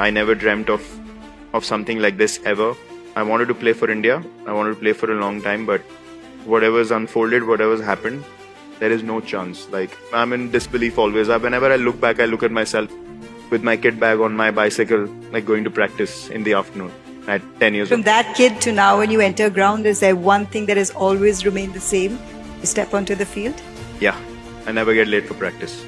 I never dreamt of something like this ever. I wanted to play for India. I wanted to play for a long time, but whatever's unfolded, whatever's happened, there is no chance. Like, I'm in disbelief always. Whenever I look back, I look at myself with my kit bag on my bicycle, like going to practice in the afternoon at 10 years old. From that kid to now, when you enter a ground, is there one thing that has always remained the same? You step onto the field? Yeah, I never get late for practice.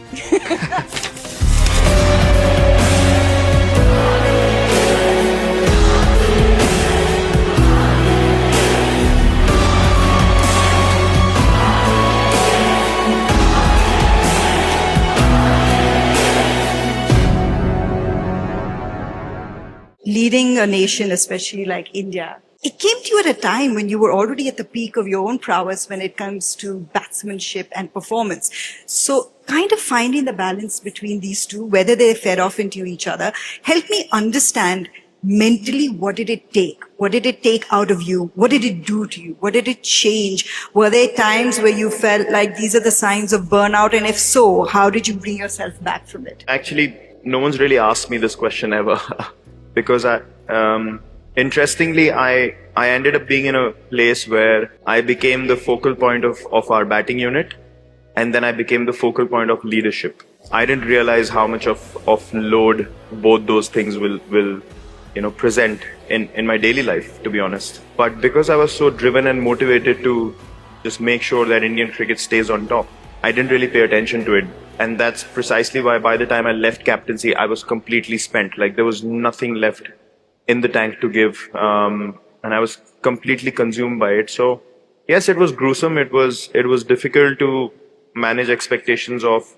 Leading a nation, especially like India, it came to you at a time when you were already at the peak of your own prowess when it comes to batsmanship and performance. So kind of finding the balance between these two, whether they fed off into each other, help me understand mentally, what did it take? What did it take out of you? What did it do to you? What did it change? Were there times where you felt like these are the signs of burnout? And if so, how did you bring yourself back from it? Actually, no one's really asked me this question ever. Because interestingly, I ended up being in a place where I became the focal point of our batting unit, and then I became the focal point of leadership. I didn't realize how much of load both those things will present in my daily life, to be honest. But because I was so driven and motivated to just make sure that Indian cricket stays on top, I didn't really pay attention to it. And that's precisely why by the time I left captaincy, I was completely spent. Like, there was nothing left in the tank to give. And I was completely consumed by it. So yes, it was gruesome. It was difficult to manage expectations of,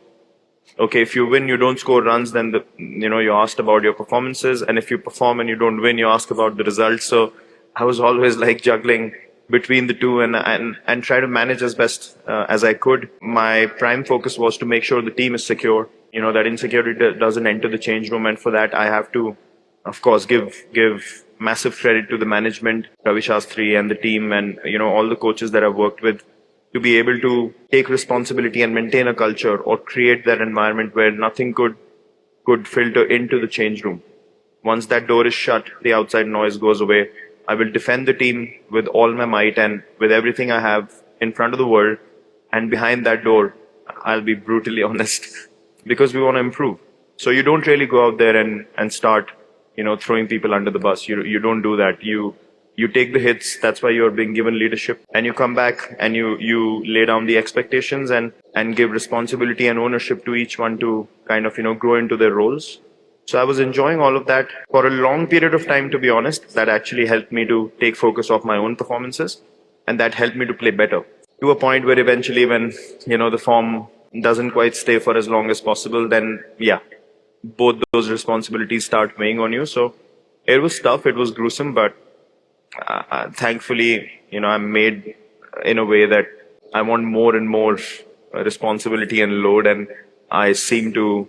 okay, if you win, you don't score runs, then you're asked about your performances. And if you perform and you don't win, you ask about the results. So I was always like juggling between the two and try to manage as best as I could. My prime focus was to make sure the team is secure, that insecurity doesn't enter the change room. And for that, I have to, of course, give massive credit to the management, Ravi Shastri and the team, and, all the coaches that I've worked with, to be able to take responsibility and maintain a culture or create that environment where nothing could filter into the change room. Once that door is shut, the outside noise goes away. I will defend the team with all my might and with everything I have in front of the world. And behind that door, I'll be brutally honest, because we want to improve. So you don't really go out there and start, throwing people under the bus. You don't do that. You take the hits. That's why you're being given leadership. And you come back and you lay down the expectations and give responsibility and ownership to each one to kind of, grow into their roles. So I was enjoying all of that for a long period of time, to be honest. That actually helped me to take focus off my own performances, and that helped me to play better. To a point where eventually when, the form doesn't quite stay for as long as possible, then yeah, both those responsibilities start weighing on you. So it was tough, it was gruesome, but thankfully, I'm made in a way that I want more and more responsibility and load, and I seem to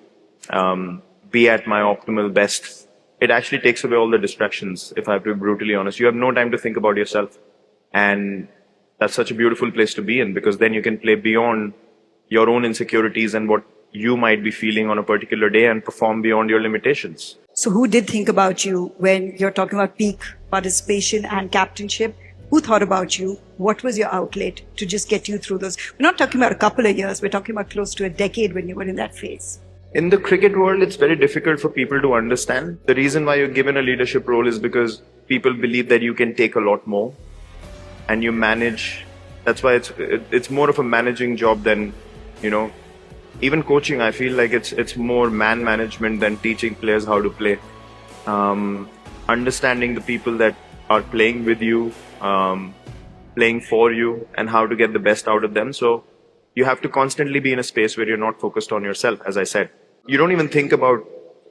be at my optimal best. It actually takes away all the distractions, if I have to be brutally honest. You have no time to think about yourself. And that's such a beautiful place to be in, because then you can play beyond your own insecurities and what you might be feeling on a particular day and perform beyond your limitations. So who did think about you when you're talking about peak participation and captainship? Who thought about you? What was your outlet to just get you through those? We're not talking about a couple of years. We're talking about close to a decade when you were in that phase. In the cricket world, it's very difficult for people to understand. The reason why you're given a leadership role is because people believe that you can take a lot more and you manage. That's why it's more of a managing job than, even coaching. I feel like it's more man management than teaching players how to play. Understanding the people that are playing with you, playing for you, and how to get the best out of them. So you have to constantly be in a space where you're not focused on yourself, as I said. You don't even think about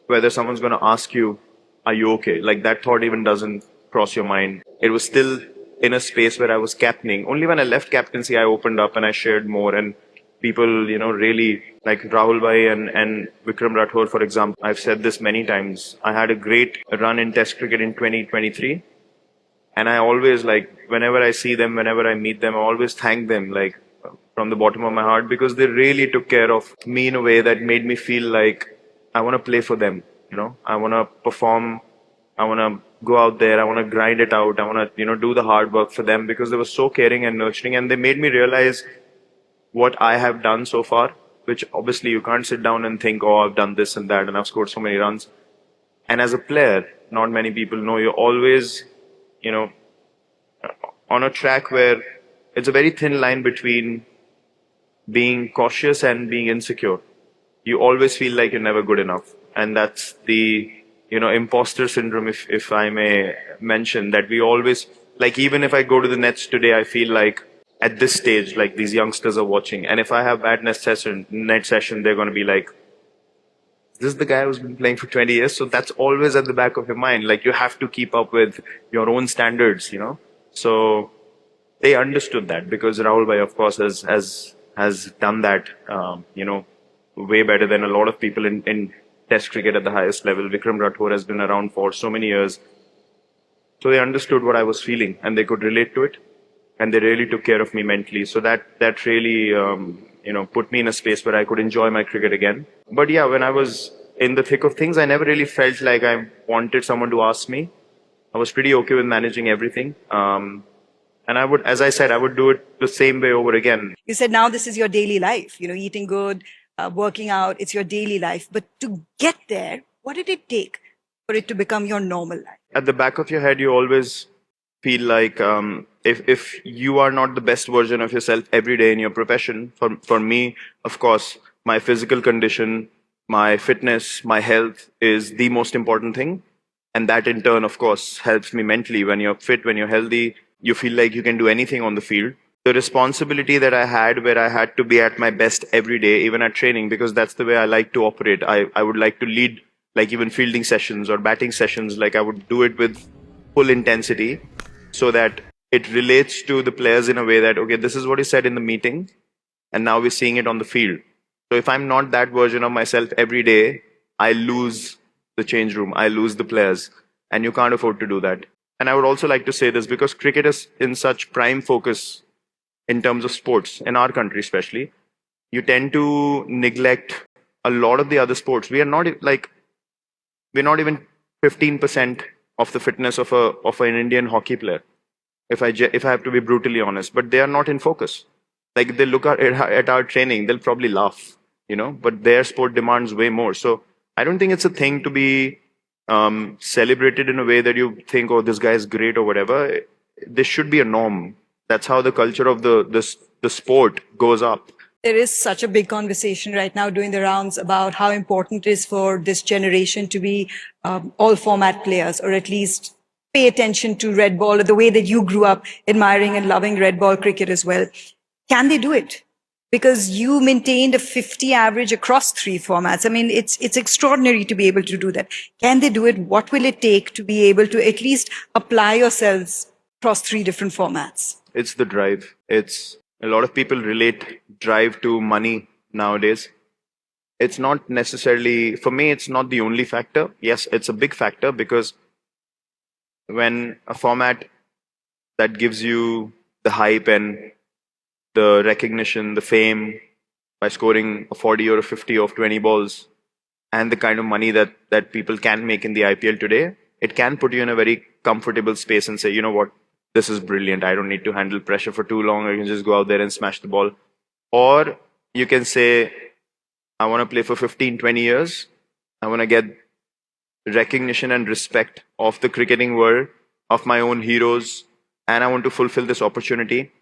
whether someone's going to ask you, are you okay? Like, that thought even doesn't cross your mind. It was still in a space where I was captaining. Only when I left captaincy, I opened up and I shared more, and people, really, like Rahul Bhai and Vikram Rathore, for example. I've said this many times. I had a great run in Test cricket in 2023. And I always, whenever I see them, whenever I meet them, I always thank them, from the bottom of my heart, because they really took care of me in a way that made me feel like I want to play for them. I want to perform. I want to go out there. I want to grind it out. I want to, do the hard work for them because they were so caring and nurturing, and they made me realize what I have done so far, which obviously you can't sit down and think, oh, I've done this and that and I've scored so many runs. And as a player, not many people know you're always, you know, on a track where it's a very thin line between being cautious and being insecure. You always feel like you're never good enough. And that's the, imposter syndrome, if I may mention, that we always, like, even if I go to the nets today, I feel like at this stage, like these youngsters are watching. And if I have bad net session, they're going to be like, this is the guy who's been playing for 20 years. So that's always at the back of your mind. Like, you have to keep up with your own standards. So they understood that because Rahul Bhai, of course, has done that, way better than a lot of people in Test cricket at the highest level. Vikram Rathore has been around for so many years. So they understood what I was feeling and they could relate to it. And they really took care of me mentally. So that really, put me in a space where I could enjoy my cricket again. But yeah, when I was in the thick of things, I never really felt like I wanted someone to ask me. I was pretty okay with managing everything. And I would, as I said, I would do it the same way over again. You said now this is your daily life, eating good, working out, it's your daily life. But to get there, what did it take for it to become your normal life? At the back of your head, you always feel like if you are not the best version of yourself every day in your profession, for me, of course, my physical condition, my fitness, my health is the most important thing. And that in turn, of course, helps me mentally. When you're fit, when you're healthy, you feel like you can do anything on the field. The responsibility that I had, where I had to be at my best every day, even at training, because that's the way I like to operate. I would like to lead, like even fielding sessions or batting sessions, like I would do it with full intensity so that it relates to the players in a way that, okay, this is what he said in the meeting, and now we're seeing it on the field. So if I'm not that version of myself every day, I lose the change room, I lose the players, and you can't afford to do that. And I would also like to say this because cricket is in such prime focus in terms of sports, in our country especially, you tend to neglect a lot of the other sports. We're not even 15% of the fitness of an Indian hockey player, if I have to be brutally honest. But they are not in focus. Like, they look at our training, they'll probably laugh, but their sport demands way more. So I don't think it's a thing to be celebrated in a way that you think, oh, this guy is great or whatever. This should be a norm. That's how the culture of the sport goes up. There is such a big conversation right now doing the rounds about how important it is for this generation to be all format players, or at least pay attention to red ball, or the way that you grew up admiring and loving red ball cricket as well. Can they do it? Because you maintained a 50 average across 3 formats. I mean, it's extraordinary to be able to do that. Can they do it? What will it take to be able to at least apply yourselves across 3 different formats? It's the drive. It's a lot of people relate drive to money nowadays. It's not necessarily, for me, it's not the only factor. Yes, it's a big factor because when a format that gives you the hype and the recognition, the fame by scoring a 40 or a 50 of 20 balls and the kind of money that people can make in the IPL today, it can put you in a very comfortable space and say, you know what, this is brilliant. I don't need to handle pressure for too long. I can just go out there and smash the ball. Or you can say, I want to play for 15, 20 years. I want to get recognition and respect of the cricketing world, of my own heroes, and I want to fulfill this opportunity.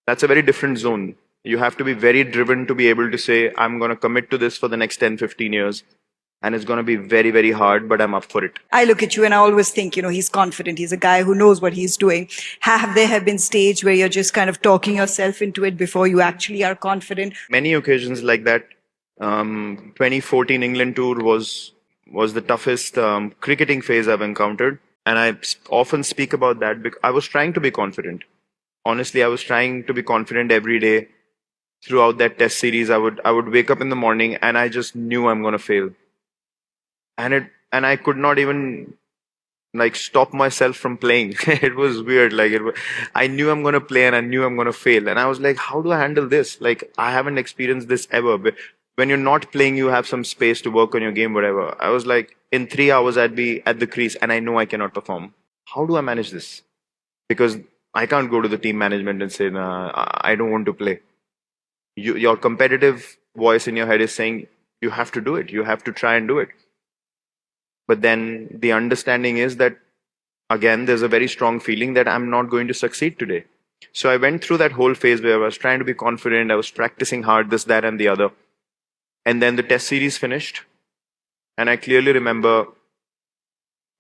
That's a very different zone. You have to be very driven to be able to say, I'm going to commit to this for the next 10, 15 years. And it's going to be very, very hard, but I'm up for it. I look at you and I always think, he's confident. He's a guy who knows what he's doing. There have been stages where you're just kind of talking yourself into it before you actually are confident? Many occasions like that. 2014 England tour was the toughest cricketing phase I've encountered. And I often speak about that because I was trying to be confident. Honestly, I was trying to be confident every day. Throughout that test series, I would wake up in the morning and I just knew I'm going to fail. And I could not even stop myself from playing. It was weird. I knew I'm going to play and I knew I'm going to fail. And I was like, how do I handle this? I haven't experienced this ever. when you're not playing, you have some space to work on your game, whatever. I was like, in 3 hours, I'd be at the crease and I know I cannot perform. How do I manage this? Because I can't go to the team management and say, nah, I don't want to play. Your competitive voice in your head is saying, you have to do it. You have to try and do it. But then the understanding is that, again, there's a very strong feeling that I'm not going to succeed today. So I went through that whole phase where I was trying to be confident. I was practicing hard, this, that, and the other. And then the test series finished. And I clearly remember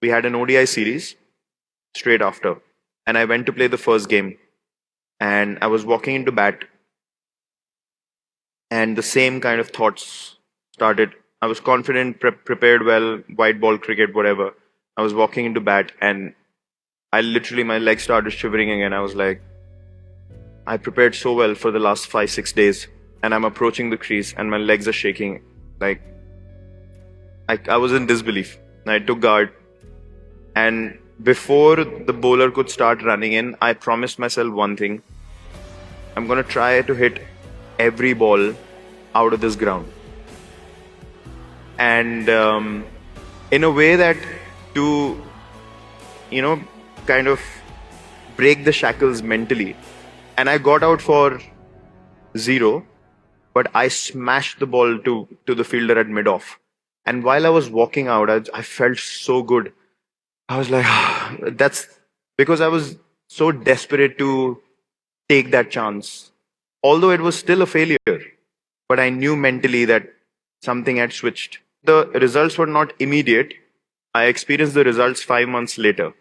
we had an ODI series straight after. And I went to play the first game. And I was walking into bat. And the same kind of thoughts started. I was confident, prepared well, white ball cricket, whatever. I was walking into bat and I literally, my legs started shivering again. I was like, I prepared so well for the last 5-6 days and I'm approaching the crease and my legs are shaking. Like, I was in disbelief. I took guard and before the bowler could start running in, I promised myself one thing. I'm going to try to hit every ball out of this ground. And in a way that to, kind of break the shackles mentally. And I got out for 0, but I smashed the ball to the fielder at mid-off. And while I was walking out, I felt so good. I was like, that's because I was so desperate to take that chance. Although it was still a failure, but I knew mentally that something had switched. The results were not immediate. I experienced the results 5 months later.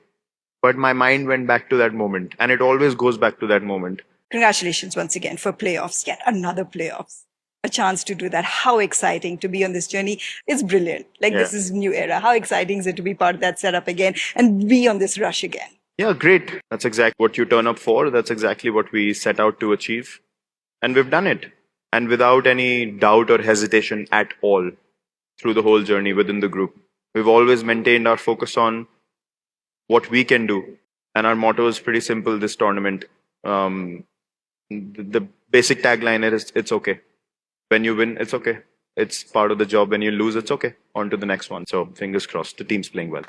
But my mind went back to that moment. And it always goes back to that moment. Congratulations once again for playoffs. Yet another playoffs. A chance to do that. How exciting to be on this journey. It's brilliant. This is new era. How exciting is it to be part of that setup again and be on this rush again? Yeah, great. That's exactly what you turn up for. That's exactly what we set out to achieve. And we've done it. And without any doubt or hesitation at all through the whole journey within the group. We've always maintained our focus on what we can do. And our motto is pretty simple this tournament. The basic tagline is, it's okay. When you win, it's okay. It's part of the job. When you lose, it's okay. On to the next one. So fingers crossed, the team's playing well.